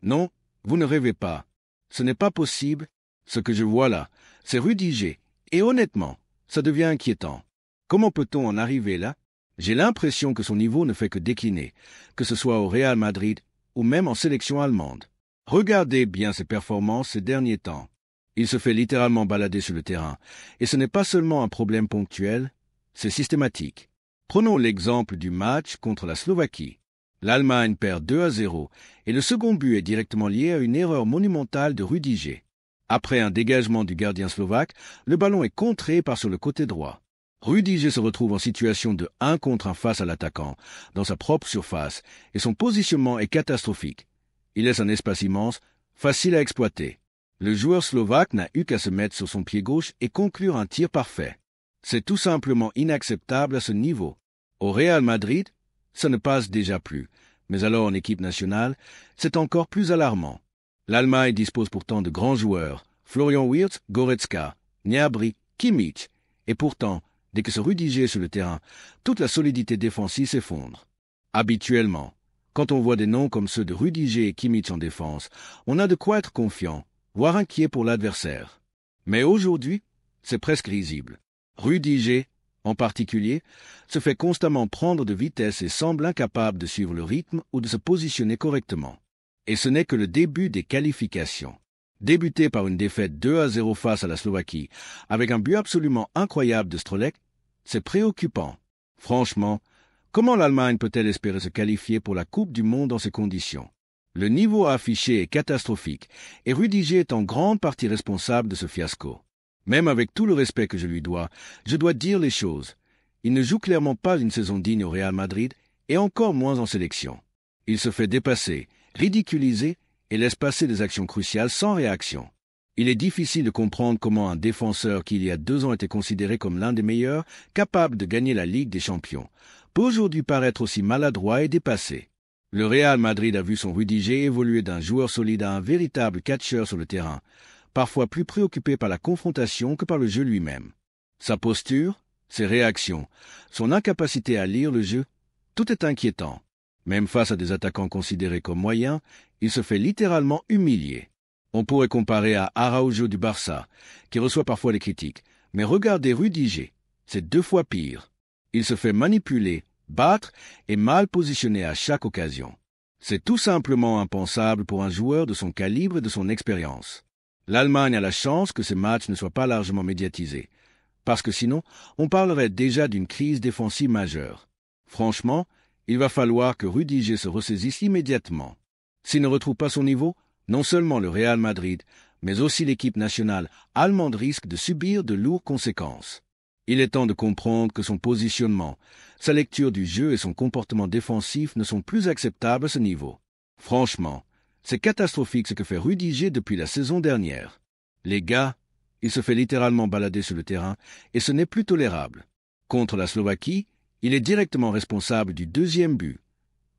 Non, vous ne rêvez pas. Ce n'est pas possible. Ce que je vois là, c'est Rudiger. Et honnêtement, ça devient inquiétant. Comment peut-on en arriver là? J'ai l'impression que son niveau ne fait que décliner, que ce soit au Real Madrid ou même en sélection allemande. Regardez bien ses performances ces derniers temps. Il se fait littéralement balader sur le terrain, et ce n'est pas seulement un problème ponctuel, c'est systématique. Prenons l'exemple du match contre la Slovaquie. L'Allemagne perd 2-0, et le second but est directement lié à une erreur monumentale de Rudiger. Après un dégagement du gardien slovaque, le ballon est contré par sur le côté droit. Rudiger se retrouve en situation de 1 contre 1 face à l'attaquant, dans sa propre surface, et son positionnement est catastrophique. Il laisse un espace immense, facile à exploiter. Le joueur slovaque n'a eu qu'à se mettre sur son pied gauche et conclure un tir parfait. C'est tout simplement inacceptable à ce niveau. Au Real Madrid, ça ne passe déjà plus, mais alors en équipe nationale, c'est encore plus alarmant. L'Allemagne dispose pourtant de grands joueurs, Florian Wirtz, Goretzka, Gnabry, Kimmich, et pourtant, dès que ce Rudiger est sur le terrain, toute la solidité défensive s'effondre. Habituellement, quand on voit des noms comme ceux de Rudiger et Kimmich en défense, on a de quoi être confiant, voire inquiet pour l'adversaire. Mais aujourd'hui, c'est presque risible. Rudiger, en particulier, se fait constamment prendre de vitesse et semble incapable de suivre le rythme ou de se positionner correctement. Et ce n'est que le début des qualifications. Débuté par une défaite 2-0 face à la Slovaquie, avec un but absolument incroyable de Strelec, c'est préoccupant. Franchement, comment l'Allemagne peut-elle espérer se qualifier pour la Coupe du Monde dans ces conditions? Le niveau affiché est catastrophique, et Rudiger est en grande partie responsable de ce fiasco. Même avec tout le respect que je lui dois, je dois dire les choses. Il ne joue clairement pas une saison digne au Real Madrid, et encore moins en sélection. Il se fait dépasser, ridiculiser, et laisse passer des actions cruciales sans réaction. Il est difficile de comprendre comment un défenseur qui il y a 2 ans était considéré comme l'un des meilleurs, capable de gagner la Ligue des Champions, peut aujourd'hui paraître aussi maladroit et dépassé. Le Real Madrid a vu son Rudiger évoluer d'un joueur solide à un véritable catcheur sur le terrain, parfois plus préoccupé par la confrontation que par le jeu lui-même. Sa posture, ses réactions, son incapacité à lire le jeu, tout est inquiétant. Même face à des attaquants considérés comme moyens, il se fait littéralement humilier. On pourrait comparer à Araujo du Barça, qui reçoit parfois des critiques, mais regardez Rudiger, c'est 2 fois pire. Il se fait manipuler, battre et mal positionner à chaque occasion. C'est tout simplement impensable pour un joueur de son calibre et de son expérience. L'Allemagne a la chance que ces matchs ne soient pas largement médiatisés, parce que sinon, on parlerait déjà d'une crise défensive majeure. Franchement, il va falloir que Rudiger se ressaisisse immédiatement. S'il ne retrouve pas son niveau, non seulement le Real Madrid, mais aussi l'équipe nationale allemande risque de subir de lourdes conséquences. Il est temps de comprendre que son positionnement, sa lecture du jeu et son comportement défensif ne sont plus acceptables à ce niveau. Franchement, c'est catastrophique ce que fait Rudiger depuis la saison dernière. Les gars, il se fait littéralement balader sur le terrain et ce n'est plus tolérable. Contre la Slovaquie, il est directement responsable du 2e but.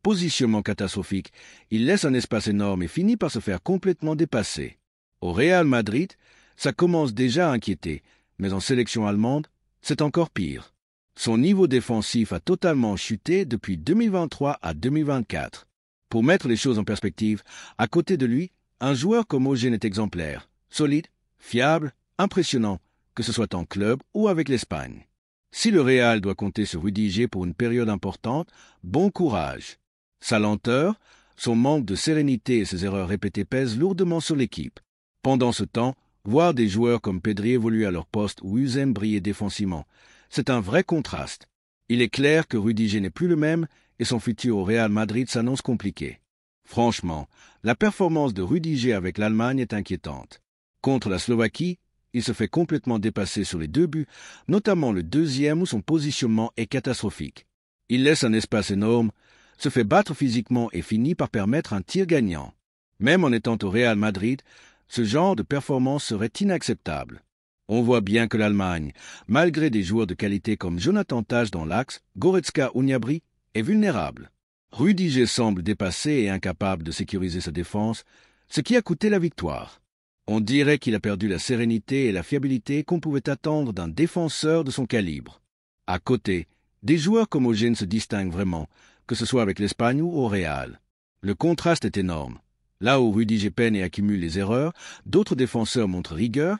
Positionnement catastrophique, il laisse un espace énorme et finit par se faire complètement dépasser. Au Real Madrid, ça commence déjà à inquiéter, mais en sélection allemande, c'est encore pire. Son niveau défensif a totalement chuté depuis 2023 à 2024. Pour mettre les choses en perspective, à côté de lui, un joueur comme Ogen est exemplaire, solide, fiable, impressionnant, que ce soit en club ou avec l'Espagne. Si le Real doit compter sur Rudiger pour une période importante, bon courage. Sa lenteur, son manque de sérénité et ses erreurs répétées pèsent lourdement sur l'équipe. Pendant ce temps, voir des joueurs comme Pedri évoluer à leur poste ou Usain briller défensivement, c'est un vrai contraste. Il est clair que Rudiger n'est plus le même et son futur au Real Madrid s'annonce compliqué. Franchement, la performance de Rudiger avec l'Allemagne est inquiétante. Contre la Slovaquie, il se fait complètement dépasser sur les 2 buts, notamment le 2e où son positionnement est catastrophique. Il laisse un espace énorme, se fait battre physiquement et finit par permettre un tir gagnant. Même en étant au Real Madrid, ce genre de performance serait inacceptable. On voit bien que l'Allemagne, malgré des joueurs de qualité comme Jonathan Tah dans l'axe, Goretzka ou Gnabry, est vulnérable. Rudiger semble dépassé et incapable de sécuriser sa défense, ce qui a coûté la victoire. On dirait qu'il a perdu la sérénité et la fiabilité qu'on pouvait attendre d'un défenseur de son calibre. À côté, des joueurs comme Ogen se distinguent vraiment, que ce soit avec l'Espagne ou au Real. Le contraste est énorme. Là où Rudiger peine et accumule les erreurs, d'autres défenseurs montrent rigueur,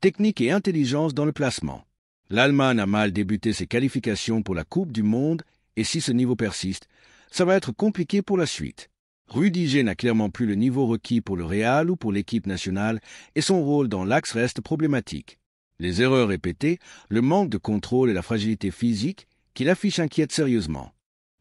technique et intelligence dans le placement. L'Allemagne a mal débuté ses qualifications pour la Coupe du Monde et si ce niveau persiste, ça va être compliqué pour la suite. Rudiger n'a clairement plus le niveau requis pour le Real ou pour l'équipe nationale et son rôle dans l'axe reste problématique. Les erreurs répétées, le manque de contrôle et la fragilité physique qu'il affiche inquiètent sérieusement.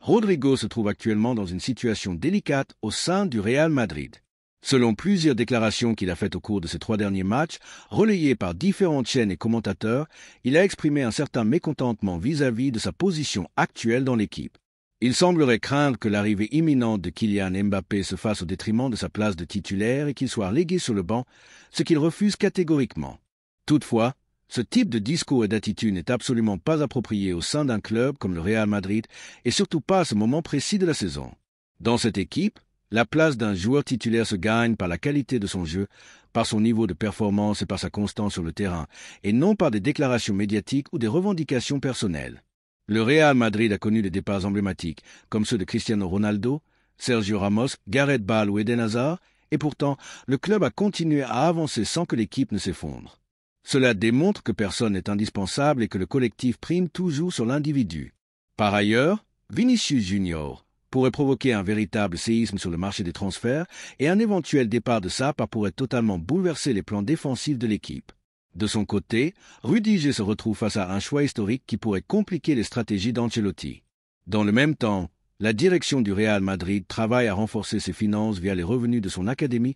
Rodrigo se trouve actuellement dans une situation délicate au sein du Real Madrid. Selon plusieurs déclarations qu'il a faites au cours de ces 3 derniers matchs, relayées par différentes chaînes et commentateurs, il a exprimé un certain mécontentement vis-à-vis de sa position actuelle dans l'équipe. Il semblerait craindre que l'arrivée imminente de Kylian Mbappé se fasse au détriment de sa place de titulaire et qu'il soit relégué sur le banc, ce qu'il refuse catégoriquement. Toutefois, ce type de discours et d'attitude n'est absolument pas approprié au sein d'un club comme le Real Madrid et surtout pas à ce moment précis de la saison. Dans cette équipe, la place d'un joueur titulaire se gagne par la qualité de son jeu, par son niveau de performance et par sa constance sur le terrain, et non par des déclarations médiatiques ou des revendications personnelles. Le Real Madrid a connu des départs emblématiques, comme ceux de Cristiano Ronaldo, Sergio Ramos, Gareth Bale ou Eden Hazard, et pourtant, le club a continué à avancer sans que l'équipe ne s'effondre. Cela démontre que personne n'est indispensable et que le collectif prime toujours sur l'individu. Par ailleurs, Vinicius Junior pourrait provoquer un véritable séisme sur le marché des transferts et un éventuel départ de Sapa pourrait totalement bouleverser les plans défensifs de l'équipe. De son côté, Rudiger se retrouve face à un choix historique qui pourrait compliquer les stratégies d'Ancelotti. Dans le même temps, la direction du Real Madrid travaille à renforcer ses finances via les revenus de son académie,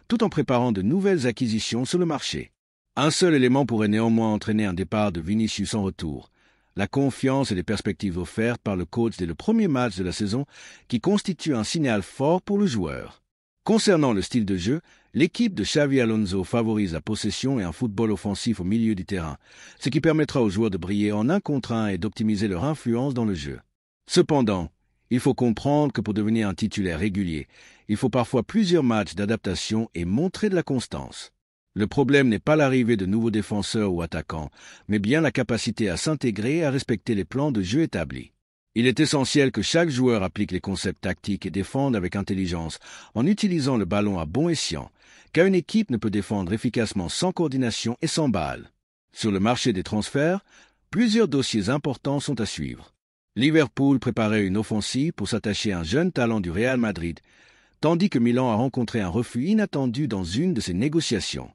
tout en préparant de nouvelles acquisitions sur le marché. Un seul élément pourrait néanmoins entraîner un départ de Vinicius en retour: la confiance et les perspectives offertes par le coach dès le premier match de la saison, qui constitue un signal fort pour le joueur. Concernant le style de jeu, l'équipe de Xavi Alonso favorise la possession et un football offensif au milieu du terrain, ce qui permettra aux joueurs de briller en 1 contre 1 et d'optimiser leur influence dans le jeu. Cependant, il faut comprendre que pour devenir un titulaire régulier, il faut parfois plusieurs matchs d'adaptation et montrer de la constance. Le problème n'est pas l'arrivée de nouveaux défenseurs ou attaquants, mais bien la capacité à s'intégrer et à respecter les plans de jeu établis. Il est essentiel que chaque joueur applique les concepts tactiques et défende avec intelligence, en utilisant le ballon à bon escient, car une équipe ne peut défendre efficacement sans coordination et sans balle. Sur le marché des transferts, plusieurs dossiers importants sont à suivre. Liverpool préparait une offensive pour s'attacher à un jeune talent du Real Madrid, tandis que Milan a rencontré un refus inattendu dans une de ses négociations.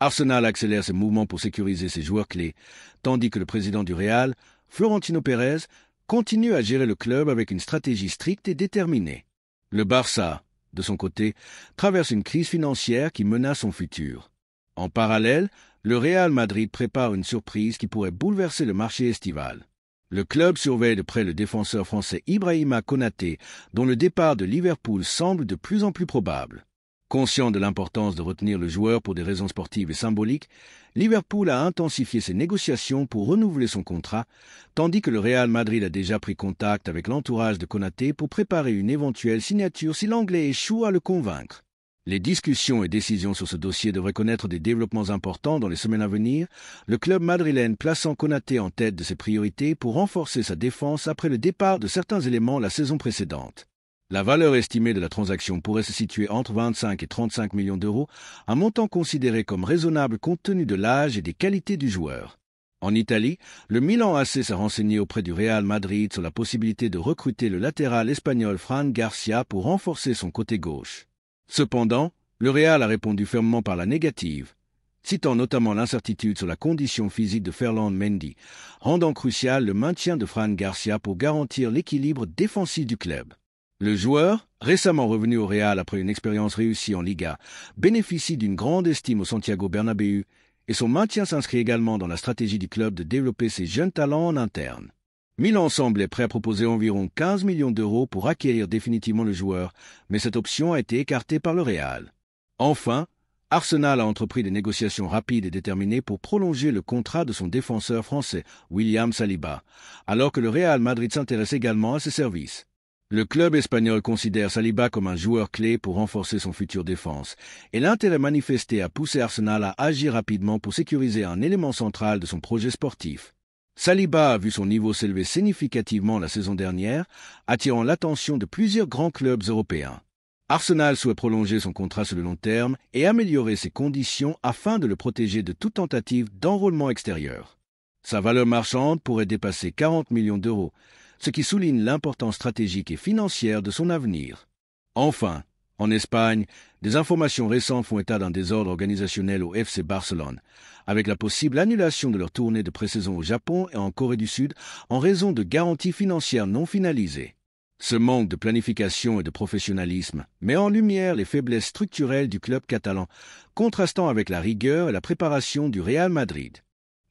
Arsenal accélère ses mouvements pour sécuriser ses joueurs clés, tandis que le président du Real, Florentino Pérez, continue à gérer le club avec une stratégie stricte et déterminée. Le Barça, de son côté, traverse une crise financière qui menace son futur. En parallèle, le Real Madrid prépare une surprise qui pourrait bouleverser le marché estival. Le club surveille de près le défenseur français Ibrahima Konaté, dont le départ de Liverpool semble de plus en plus probable. Conscient de l'importance de retenir le joueur pour des raisons sportives et symboliques, Liverpool a intensifié ses négociations pour renouveler son contrat, tandis que le Real Madrid a déjà pris contact avec l'entourage de Konaté pour préparer une éventuelle signature si l'Anglais échoue à le convaincre. Les discussions et décisions sur ce dossier devraient connaître des développements importants dans les semaines à venir, le club madrilène plaçant Konaté en tête de ses priorités pour renforcer sa défense après le départ de certains éléments la saison précédente. La valeur estimée de la transaction pourrait se situer entre 25 et 35 millions d'euros, un montant considéré comme raisonnable compte tenu de l'âge et des qualités du joueur. En Italie, le Milan AC s'est renseigné auprès du Real Madrid sur la possibilité de recruter le latéral espagnol Fran Garcia pour renforcer son côté gauche. Cependant, le Real a répondu fermement par la négative, citant notamment l'incertitude sur la condition physique de Ferland Mendy, rendant crucial le maintien de Fran Garcia pour garantir l'équilibre défensif du club. Le joueur, récemment revenu au Real après une expérience réussie en Liga, bénéficie d'une grande estime au Santiago Bernabéu et son maintien s'inscrit également dans la stratégie du club de développer ses jeunes talents en interne. Milan semblait prêt à proposer environ 15 millions d'euros pour acquérir définitivement le joueur, mais cette option a été écartée par le Real. Enfin, Arsenal a entrepris des négociations rapides et déterminées pour prolonger le contrat de son défenseur français, William Saliba, alors que le Real Madrid s'intéresse également à ses services. Le club espagnol considère Saliba comme un joueur clé pour renforcer son futur défense, et l'intérêt manifesté a poussé Arsenal à agir rapidement pour sécuriser un élément central de son projet sportif. Saliba a vu son niveau s'élever significativement la saison dernière, attirant l'attention de plusieurs grands clubs européens. Arsenal souhaite prolonger son contrat sur le long terme et améliorer ses conditions afin de le protéger de toute tentative d'enrôlement extérieur. Sa valeur marchande pourrait dépasser 40 millions d'euros, ce qui souligne l'importance stratégique et financière de son avenir. Enfin, en Espagne, des informations récentes font état d'un désordre organisationnel au FC Barcelone, avec la possible annulation de leur tournée de pré-saison au Japon et en Corée du Sud en raison de garanties financières non finalisées. Ce manque de planification et de professionnalisme met en lumière les faiblesses structurelles du club catalan, contrastant avec la rigueur et la préparation du Real Madrid.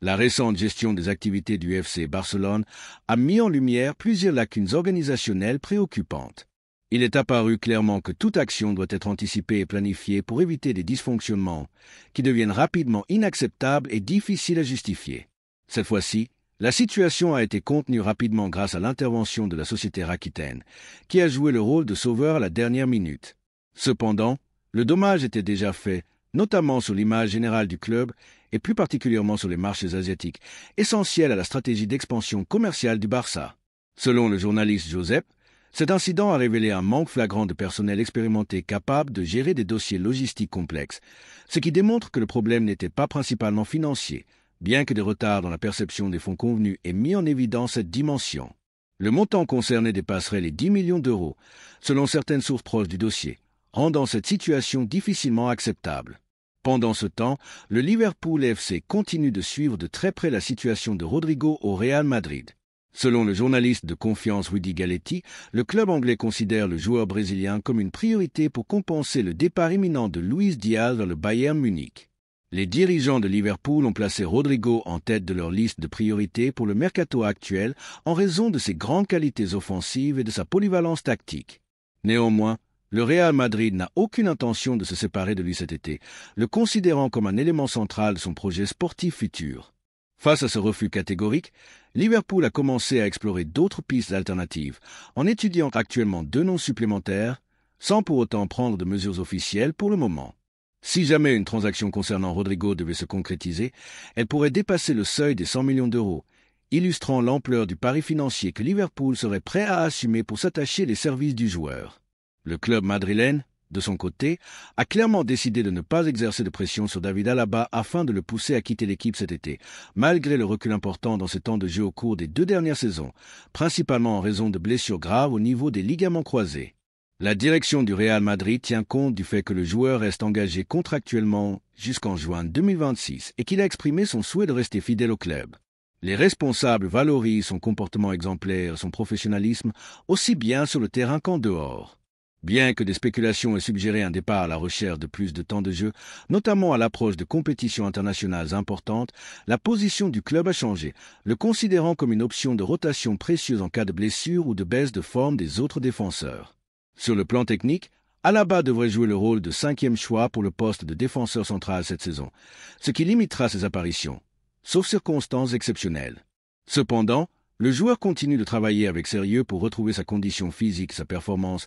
La récente gestion des activités du FC Barcelone a mis en lumière plusieurs lacunes organisationnelles préoccupantes. Il est apparu clairement que toute action doit être anticipée et planifiée pour éviter des dysfonctionnements qui deviennent rapidement inacceptables et difficiles à justifier. Cette fois-ci, la situation a été contenue rapidement grâce à l'intervention de la société Rakuten, qui a joué le rôle de sauveur à la dernière minute. Cependant, le dommage était déjà fait, notamment sur l'image générale du club et plus particulièrement sur les marchés asiatiques, essentiels à la stratégie d'expansion commerciale du Barça. Selon le journaliste Josep, cet incident a révélé un manque flagrant de personnel expérimenté capable de gérer des dossiers logistiques complexes, ce qui démontre que le problème n'était pas principalement financier, bien que des retards dans la perception des fonds convenus aient mis en évidence cette dimension. Le montant concerné dépasserait les 10 millions d'euros, selon certaines sources proches du dossier, rendant cette situation difficilement acceptable. Pendant ce temps, le Liverpool FC continue de suivre de très près la situation de Rodrigo au Real Madrid. Selon le journaliste de confiance Rudy Galetti, le club anglais considère le joueur brésilien comme une priorité pour compenser le départ imminent de Luis Diaz vers le Bayern Munich. Les dirigeants de Liverpool ont placé Rodrigo en tête de leur liste de priorités pour le mercato actuel en raison de ses grandes qualités offensives et de sa polyvalence tactique. Néanmoins, le Real Madrid n'a aucune intention de se séparer de lui cet été, le considérant comme un élément central de son projet sportif futur. Face à ce refus catégorique, Liverpool a commencé à explorer d'autres pistes alternatives, en étudiant actuellement 2 noms supplémentaires, sans pour autant prendre de mesures officielles pour le moment. Si jamais une transaction concernant Rodrigo devait se concrétiser, elle pourrait dépasser le seuil des 100 millions d'euros, illustrant l'ampleur du pari financier que Liverpool serait prêt à assumer pour s'attacher les services du joueur. Le club madrilène, de son côté, a clairement décidé de ne pas exercer de pression sur David Alaba afin de le pousser à quitter l'équipe cet été, malgré le recul important dans ses temps de jeu au cours des 2 dernières saisons, principalement en raison de blessures graves au niveau des ligaments croisés. La direction du Real Madrid tient compte du fait que le joueur reste engagé contractuellement jusqu'en juin 2026 et qu'il a exprimé son souhait de rester fidèle au club. Les responsables valorisent son comportement exemplaire et son professionnalisme aussi bien sur le terrain qu'en dehors. Bien que des spéculations aient suggéré un départ à la recherche de plus de temps de jeu, notamment à l'approche de compétitions internationales importantes, la position du club a changé, le considérant comme une option de rotation précieuse en cas de blessure ou de baisse de forme des autres défenseurs. Sur le plan technique, Alaba devrait jouer le rôle de 5e choix pour le poste de défenseur central cette saison, ce qui limitera ses apparitions, sauf circonstances exceptionnelles. Cependant, le joueur continue de travailler avec sérieux pour retrouver sa condition physique et sa performance,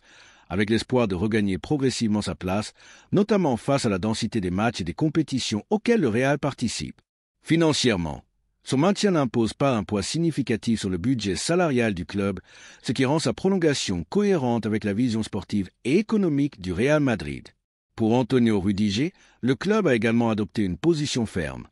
avec l'espoir de regagner progressivement sa place, notamment face à la densité des matchs et des compétitions auxquelles le Real participe. Financièrement, son maintien n'impose pas un poids significatif sur le budget salarial du club, ce qui rend sa prolongation cohérente avec la vision sportive et économique du Real Madrid. Pour Antonio Rudiger, le club a également adopté une position ferme.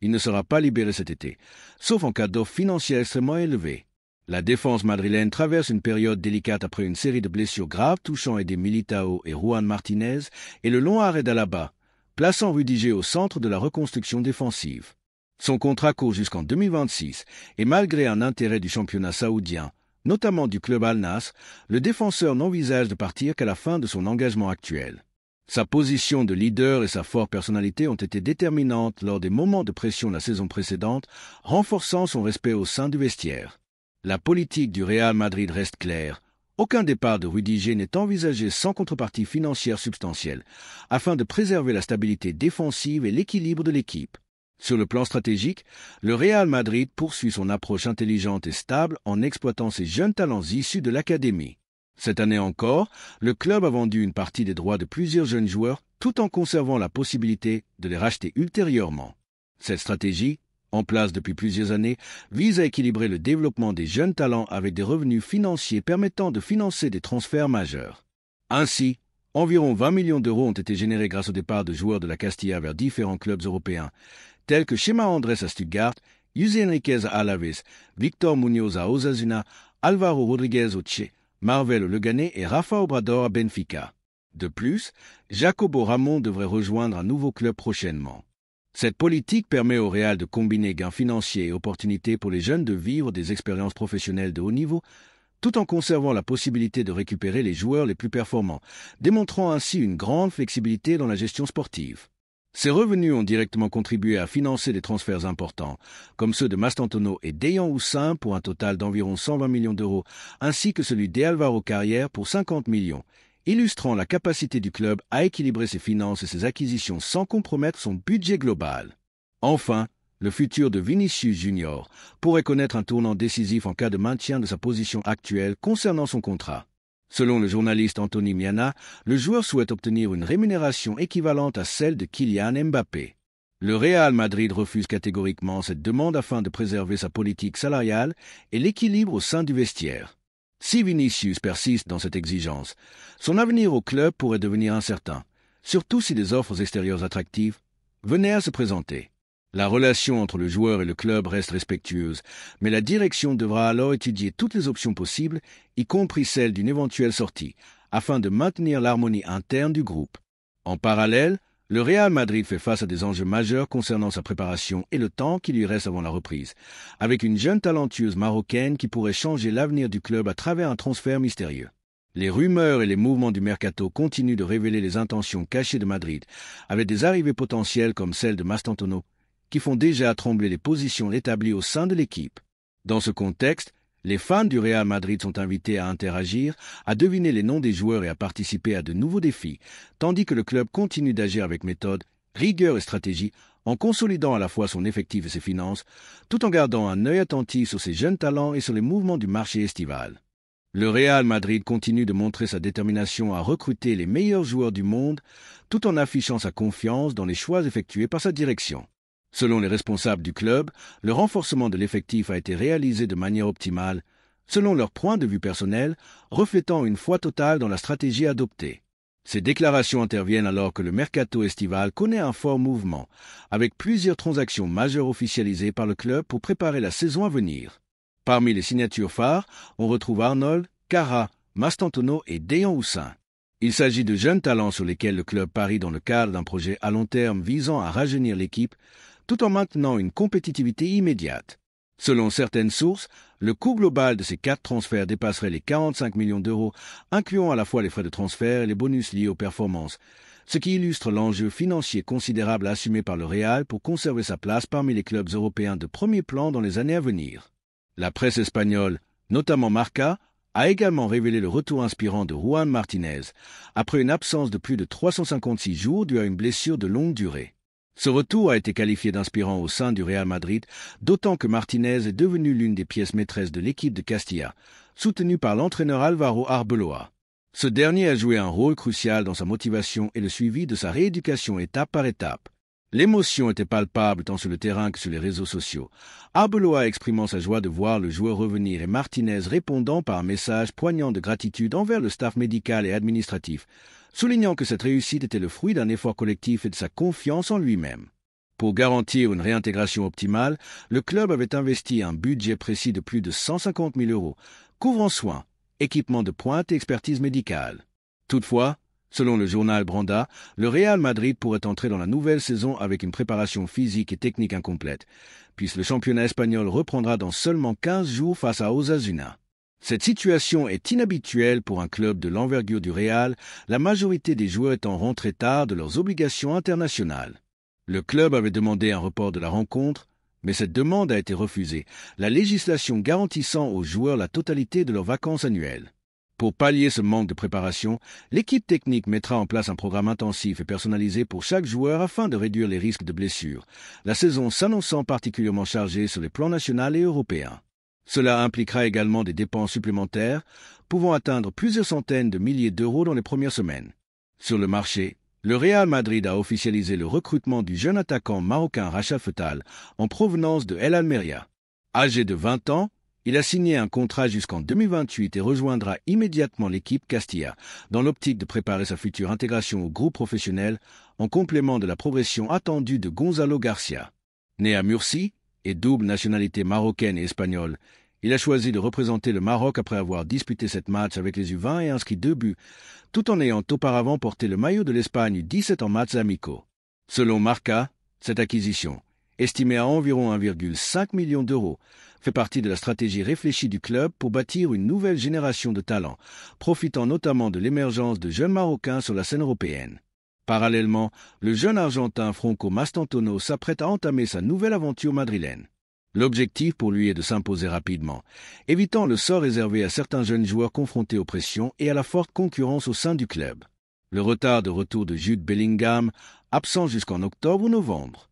Il ne sera pas libéré cet été, sauf en cas d'offre financière extrêmement élevée. La défense madrilène traverse une période délicate après une série de blessures graves touchant Eder Militao et Juan Martinez et le long arrêt d'Alaba, plaçant Rudiger au centre de la reconstruction défensive. Son contrat court jusqu'en 2026 et malgré un intérêt du championnat saoudien, notamment du club Al Nassr, le défenseur n'envisage de partir qu'à la fin de son engagement actuel. Sa position de leader et sa forte personnalité ont été déterminantes lors des moments de pression la saison précédente, renforçant son respect au sein du vestiaire. La politique du Real Madrid reste claire. Aucun départ de Rudiger n'est envisagé sans contrepartie financière substantielle, afin de préserver la stabilité défensive et l'équilibre de l'équipe. Sur le plan stratégique, le Real Madrid poursuit son approche intelligente et stable en exploitant ses jeunes talents issus de l'académie. Cette année encore, le club a vendu une partie des droits de plusieurs jeunes joueurs tout en conservant la possibilité de les racheter ultérieurement. Cette stratégie, en place depuis plusieurs années, vise à équilibrer le développement des jeunes talents avec des revenus financiers permettant de financer des transferts majeurs. Ainsi, Environ 20 millions d'euros ont été générés grâce au départ de joueurs de la Castilla vers différents clubs européens, tels que Chema Andrés à Stuttgart, José Enriquez à Alaves, Victor Muñoz à Osasuna, Alvaro Rodriguez au Che, Marvel au Leganés et Rafa Obrador à Benfica. De plus, Jacobo Ramon devrait rejoindre un nouveau club prochainement. Cette politique permet au Real de combiner gains financiers et opportunités pour les jeunes de vivre des expériences professionnelles de haut niveau, tout en conservant la possibilité de récupérer les joueurs les plus performants, démontrant ainsi une grande flexibilité dans la gestion sportive. Ces revenus ont directement contribué à financer des transferts importants, comme ceux de Mastantuono et Dejan Houssin pour un total d'environ 120 millions d'euros, ainsi que celui d'Álvaro Carrière pour 50 millions, illustrant la capacité du club à équilibrer ses finances et ses acquisitions sans compromettre son budget global. Enfin, le futur de Vinicius Junior pourrait connaître un tournant décisif en cas de maintien de sa position actuelle concernant son contrat. Selon le journaliste Anthony Miana, le joueur souhaite obtenir une rémunération équivalente à celle de Kylian Mbappé. Le Real Madrid refuse catégoriquement cette demande afin de préserver sa politique salariale et l'équilibre au sein du vestiaire. Si Vinicius persiste dans cette exigence, son avenir au club pourrait devenir incertain, surtout si des offres extérieures attractives venaient à se présenter. La relation entre le joueur et le club reste respectueuse, mais la direction devra alors étudier toutes les options possibles, y compris celle d'une éventuelle sortie, afin de maintenir l'harmonie interne du groupe. En parallèle, le Real Madrid fait face à des enjeux majeurs concernant sa préparation et le temps qui lui reste avant la reprise, avec une jeune talentueuse marocaine qui pourrait changer l'avenir du club à travers un transfert mystérieux. Les rumeurs et les mouvements du mercato continuent de révéler les intentions cachées de Madrid, avec des arrivées potentielles comme celle de Mastantuono, qui font déjà trembler les positions établies au sein de l'équipe. Dans ce contexte, les fans du Real Madrid sont invités à interagir, à deviner les noms des joueurs et à participer à de nouveaux défis, tandis que le club continue d'agir avec méthode, rigueur et stratégie, en consolidant à la fois son effectif et ses finances, tout en gardant un œil attentif sur ses jeunes talents et sur les mouvements du marché estival. Le Real Madrid continue de montrer sa détermination à recruter les meilleurs joueurs du monde, tout en affichant sa confiance dans les choix effectués par sa direction. Selon les responsables du club, le renforcement de l'effectif a été réalisé de manière optimale, selon leur point de vue personnel, reflétant une foi totale dans la stratégie adoptée. Ces déclarations interviennent alors que le mercato estival connaît un fort mouvement, avec plusieurs transactions majeures officialisées par le club pour préparer la saison à venir. Parmi les signatures phares, on retrouve Arnold, Cara, Mastantuono et Dejan Houssin. Il s'agit de jeunes talents sur lesquels le club parie dans le cadre d'un projet à long terme visant à rajeunir l'équipe, tout en maintenant une compétitivité immédiate. Selon certaines sources, le coût global de ces 4 transferts dépasserait les 45 millions d'euros, incluant à la fois les frais de transfert et les bonus liés aux performances, ce qui illustre l'enjeu financier considérable assumé par le Real pour conserver sa place parmi les clubs européens de premier plan dans les années à venir. La presse espagnole, notamment Marca, a également révélé le retour inspirant de Juan Martinez, après une absence de plus de 356 jours due à une blessure de longue durée. Ce retour a été qualifié d'inspirant au sein du Real Madrid, d'autant que Martinez est devenu l'une des pièces maîtresses de l'équipe de Castilla, soutenue par l'entraîneur Álvaro Arbeloa. Ce dernier a joué un rôle crucial dans sa motivation et le suivi de sa rééducation étape par étape. L'émotion était palpable tant sur le terrain que sur les réseaux sociaux, Arbeloa exprimant sa joie de voir le joueur revenir et Martinez répondant par un message poignant de gratitude envers le staff médical et administratif, soulignant que cette réussite était le fruit d'un effort collectif et de sa confiance en lui-même. Pour garantir une réintégration optimale, le club avait investi un budget précis de plus de 150 000 euros, couvrant soins, équipement de pointe et expertise médicale. Toutefois, selon le journal Branda, le Real Madrid pourrait entrer dans la nouvelle saison avec une préparation physique et technique incomplète, puisque le championnat espagnol reprendra dans seulement 15 jours face à Osasuna. Cette situation est inhabituelle pour un club de l'envergure du Real, la majorité des joueurs étant rentrés tard de leurs obligations internationales. Le club avait demandé un report de la rencontre, mais cette demande a été refusée, la législation garantissant aux joueurs la totalité de leurs vacances annuelles. Pour pallier ce manque de préparation, l'équipe technique mettra en place un programme intensif et personnalisé pour chaque joueur afin de réduire les risques de blessures, la saison s'annonçant particulièrement chargée sur les plans national et européen. Cela impliquera également des dépenses supplémentaires, pouvant atteindre plusieurs centaines de milliers d'euros dans les premières semaines. Sur le marché, le Real Madrid a officialisé le recrutement du jeune attaquant marocain Rachad Fetal en provenance de El Almería. Âgé de 20 ans, Il a signé un contrat jusqu'en 2028 et rejoindra immédiatement l'équipe Castilla, dans l'optique de préparer sa future intégration au groupe professionnel, en complément de la progression attendue de Gonzalo Garcia. Né à Murcie et double nationalité marocaine et espagnole, il a choisi de représenter le Maroc après avoir disputé 7 matchs avec les U20 et inscrit 2 buts, tout en ayant auparavant porté le maillot de l'Espagne U17 en matchs amicaux. Selon Marca, cette acquisition, estimée à environ 1,5 million d'euros, fait partie de la stratégie réfléchie du club pour bâtir une nouvelle génération de talents, profitant notamment de l'émergence de jeunes Marocains sur la scène européenne. Parallèlement, le jeune Argentin Franco Mastantuono s'apprête à entamer sa nouvelle aventure madrilène. L'objectif pour lui est de s'imposer rapidement, évitant le sort réservé à certains jeunes joueurs confrontés aux pressions et à la forte concurrence au sein du club. Le retard de retour de Jude Bellingham, absent jusqu'en octobre ou novembre.